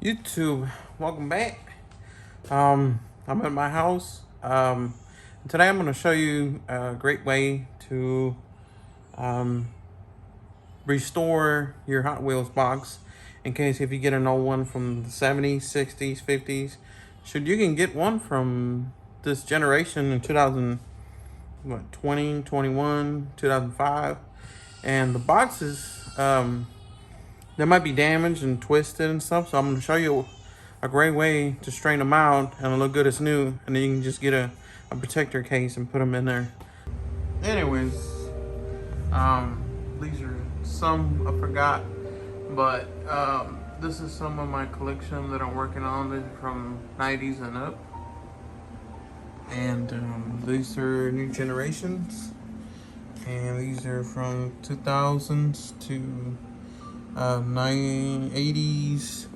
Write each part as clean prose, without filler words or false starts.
YouTube, welcome back. I'm at my house. Today I'm going to show you a great way to um, restore your Hot Wheels box in case if you get an old one from the 70s, 60s, 50s. You can get one from this generation in 2020, 21, 2005, and the boxes they might be damaged and twisted and stuff. So I'm going to show you a great way to straighten them out and look good as new. And then you can just get a protector case and put them in there. Anyways, these are some I forgot, but this is some of my collection that I'm working on. These are from 90s and up. And these are new generations. And these are from 2000s to 80s.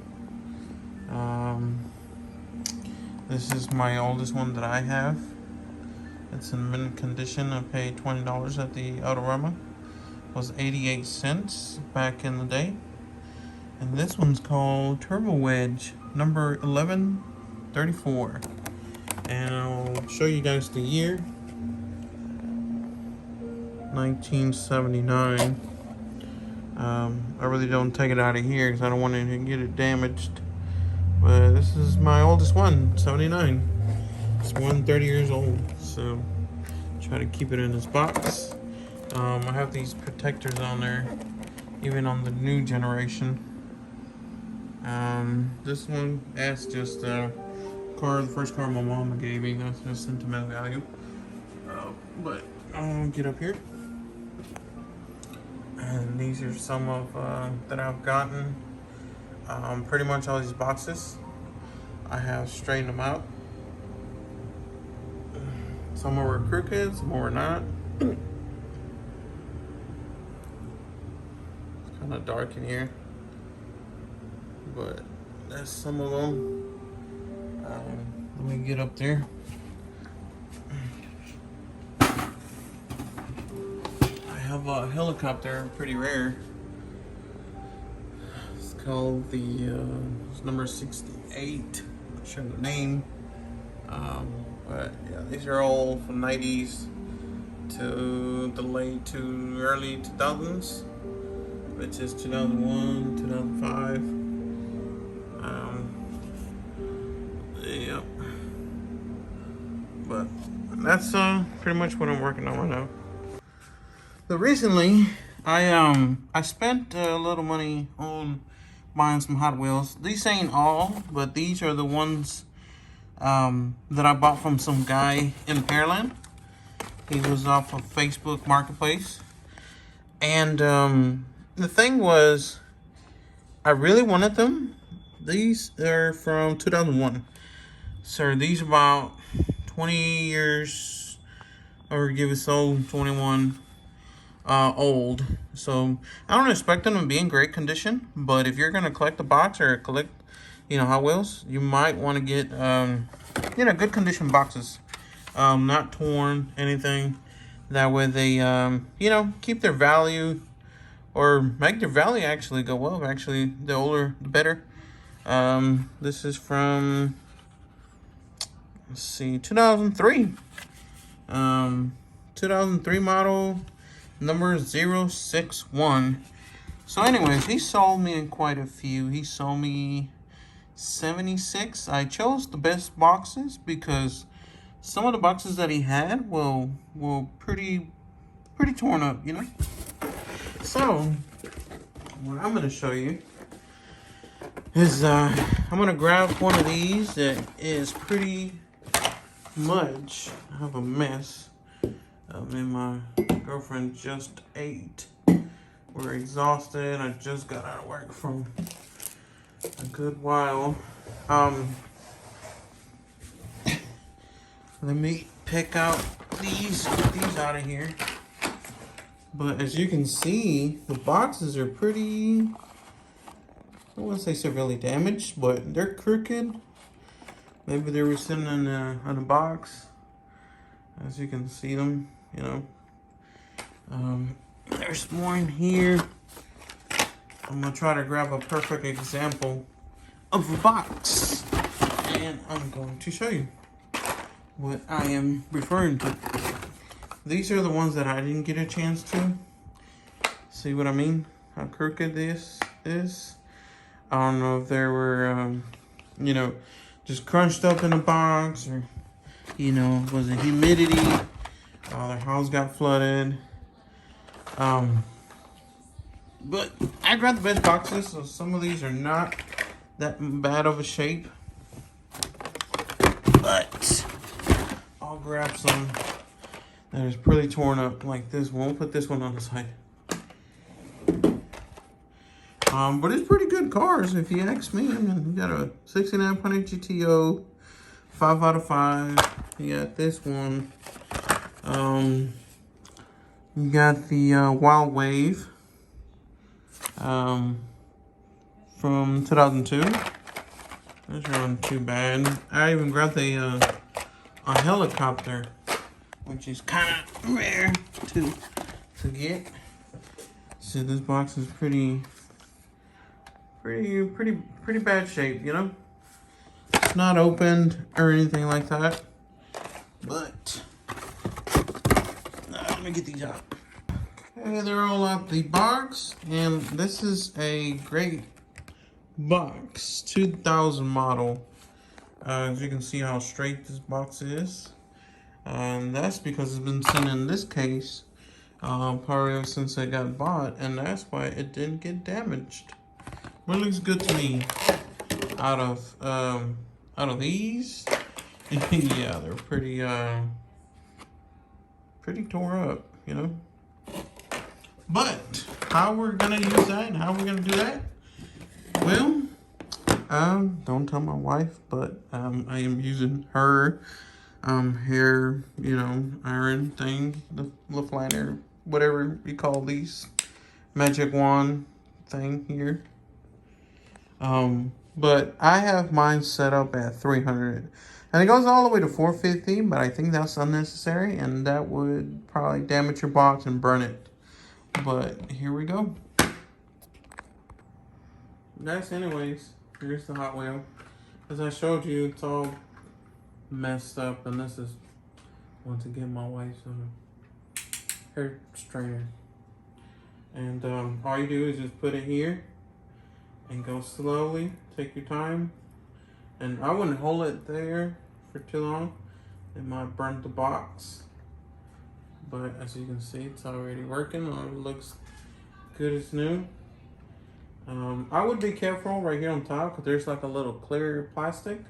This is my oldest one that I have. It's in mint condition. I paid $20 at the Autorama. It was 88 cents back in the day. And this one's called Turbo Wedge, number 1134. And I'll show you guys the year. 1979. I really don't take it out of here because I don't want to get it damaged. But this is my oldest one, 79. It's 130 years old, so try to keep it in this box. I have these protectors on there, even on the new generation. This one, that's just the first car my mama gave me. That's just sentimental value. But I'll get up here. And these are some of that I've gotten. Pretty much all these boxes I have straightened them out. Some were crooked, some were not. It's kind of dark in here, but that's some of them. Let me get up there. I have a helicopter, pretty rare. It's called the it's number 68. I'm not sure the name. But yeah, these are all from 90s to the late to early 2000s, which is 2001, 2005. Yep. But that's pretty much what I'm working on right now. But recently, I spent a little money on buying some Hot Wheels. These ain't all, but these are the ones that I bought from some guy in Pearland. He was off of Facebook Marketplace. And the thing was, I really wanted them. These are from 2001. So these are about 20 years, or give it so, 21 old. So I don't expect them to be in great condition. But if you're going to collect the box or collect Hot Wheels, you might want to get, good condition boxes. Not torn, anything. That way they, keep their value or make their value actually go up. Actually, the older, the better. This is from, 2003. 2003 model, number 061. So anyways, he sold me quite a few. He sold me 76. I chose the best boxes because some of the boxes that he had were pretty torn up, So what I'm gonna show you is I'm gonna grab one of these that is pretty much of a mess. Me and my girlfriend just ate. We're exhausted. I just got out of work from a good while. Let me pick out these, get these out of here. But as you can see, the boxes are pretty, I wouldn't say severely damaged, but they're crooked. Maybe they were sitting in a box. As you can see them, There's more in here. I'm gonna try to grab a perfect example of a box. And I'm going to show you what I am referring to. These are the ones that I didn't get a chance to. See what I mean? How crooked this is. I don't know if they were, you know, just crunched up in a box, or, you know, was it humidity? Their house got flooded. But I grabbed the best boxes, so some of these are not that bad of a shape. But I'll grab some that is pretty torn up, like this one. We'll put this one on the side. But it's pretty good cars, if you ask me. I mean, you got a 6900 GTO, 5 out of 5. You got this one. You got the Wild Wave from 2002. Those aren't too bad. I even grabbed a helicopter, which is kind of rare to get. So this box is pretty bad shape, you know. It's not opened or anything like that, but let me get these out. Okay, they're all out the box, and this is a great box, 2000 model. As you can see how straight this box is, and that's because it's been sitting in this case probably ever since it got bought, and that's why it didn't get damaged. But it looks good to me. Out of these, yeah, they're pretty tore up, you know. But how we're gonna use that and how we're gonna do that? Well, don't tell my wife, but I am using her hair, you know, iron thing, the flatter, whatever you call these, magic wand thing here. But I have mine set up at 300, and it goes all the way to 450, but I think that's unnecessary, and that would probably damage your box and burn it. But here we go. Guys, anyways, here's the Hot Wheel. As I showed you, it's all messed up, and this is, once again, my wife's hair straightener. And all you do is just put it here and go slowly. Take your time, and I wouldn't hold it there for too long. It might burn the box, but as you can see, it's already working. It looks good as new. I would be careful right here on top, because there's like a little clear plastic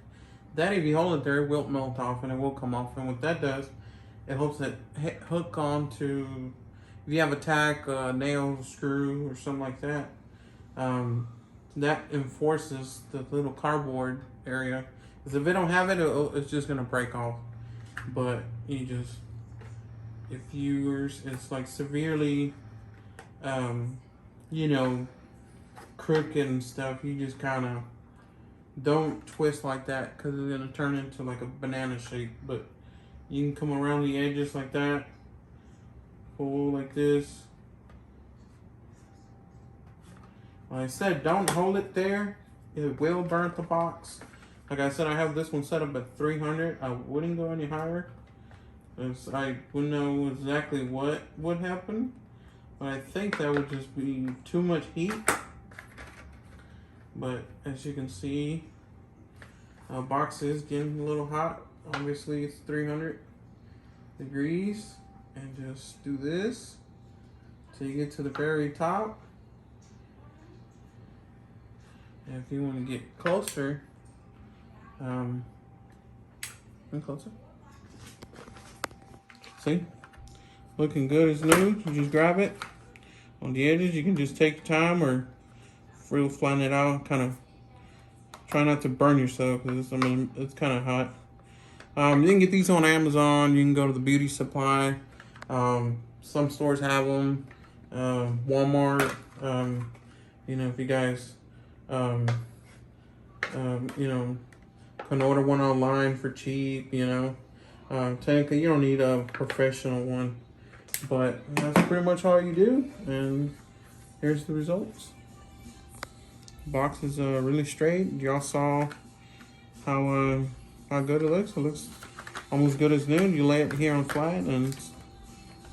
that if you hold it there, it will melt off and it will come off. And what that does, it helps it hook on to, if you have a tack, nail, screw, or something like that. That enforces the little cardboard area. Because if it don't have it, it's just gonna break off. But you just, if yours is like severely, you know, crooked and stuff, you just kind of don't twist like that, because it's gonna turn into like a banana shape. But you can come around the edges like that, pull like this. Like I said, don't hold it there. It will burn the box. Like I said, I have this one set up at 300. I wouldn't go any higher, because I wouldn't know exactly what would happen. But I think that would just be too much heat. But as you can see, our box is getting a little hot. Obviously, it's 300 degrees. And just do this till you get to the very top. And if you want to get closer, closer. See, looking good as new. You just grab it on the edges. You can just take your time, or real flatten it out. Kind of try not to burn yourself, because I mean, it's kind of hot. You can get these on Amazon. You can go to the beauty supply. Some stores have them. Walmart. You know, if you guys you know, can order one online for cheap, you know. Technically, you don't need a professional one, but that's pretty much all you do, and here's the results. Box is really straight. Y'all saw how good it looks. It looks almost good as new. You lay it here on flat and it's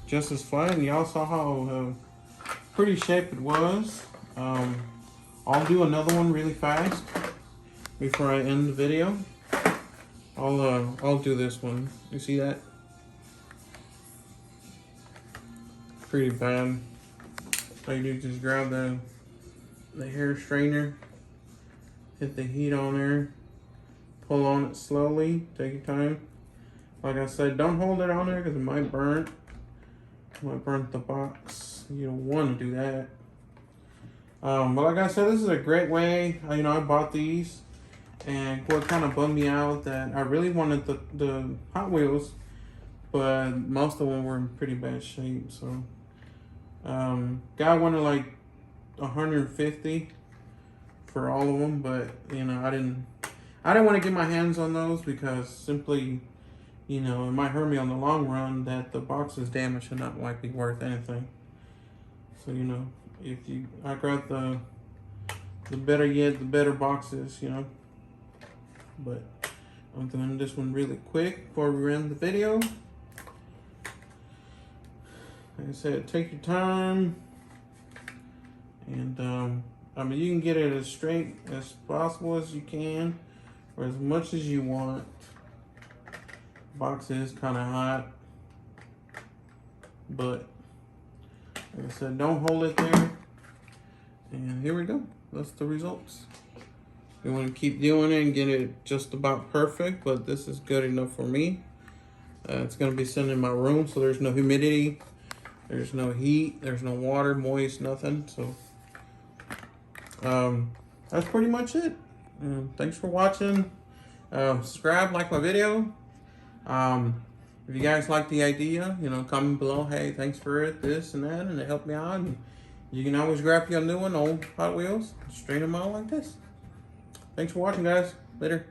just as flat. And y'all saw how pretty shape it was. I'll do another one really fast before I end the video. I'll do this one. You see that? Pretty bad. All you do is just grab the hair straightener, hit the heat on there, pull on it slowly, take your time. Like I said, don't hold it on there because it might burn. It might burn the box. You don't want to do that. But like I said, this is a great way. You know, I bought these, and what kind of bummed me out that I really wanted the Hot Wheels, but most of them were in pretty bad shape. So, guy wanted like 150 for all of them, but you know, I didn't want to get my hands on those because simply, you know, it might hurt me on the long run that the box is damaged and not likely worth anything. So, you know, I got the better yet, the better boxes, you know. But I'm doing this one really quick before we end the video. Like I said, take your time. And, I mean, you can get it as straight as possible as you can, or as much as you want. The box is kind of hot, but like I said, don't hold it there. And here we go. That's the results. You want to keep doing it and get it just about perfect, but this is good enough for me. It's going to be sitting in my room, so there's no humidity, there's no heat, there's no water, moist, nothing. So that's pretty much it. Thanks for watching. Subscribe, like my video. If you guys like the idea, you know, comment below, hey, thanks for it, this and that, and it helped me out. And you can always grab your new one, old Hot Wheels, straighten them out like this. Thanks for watching, guys. Later.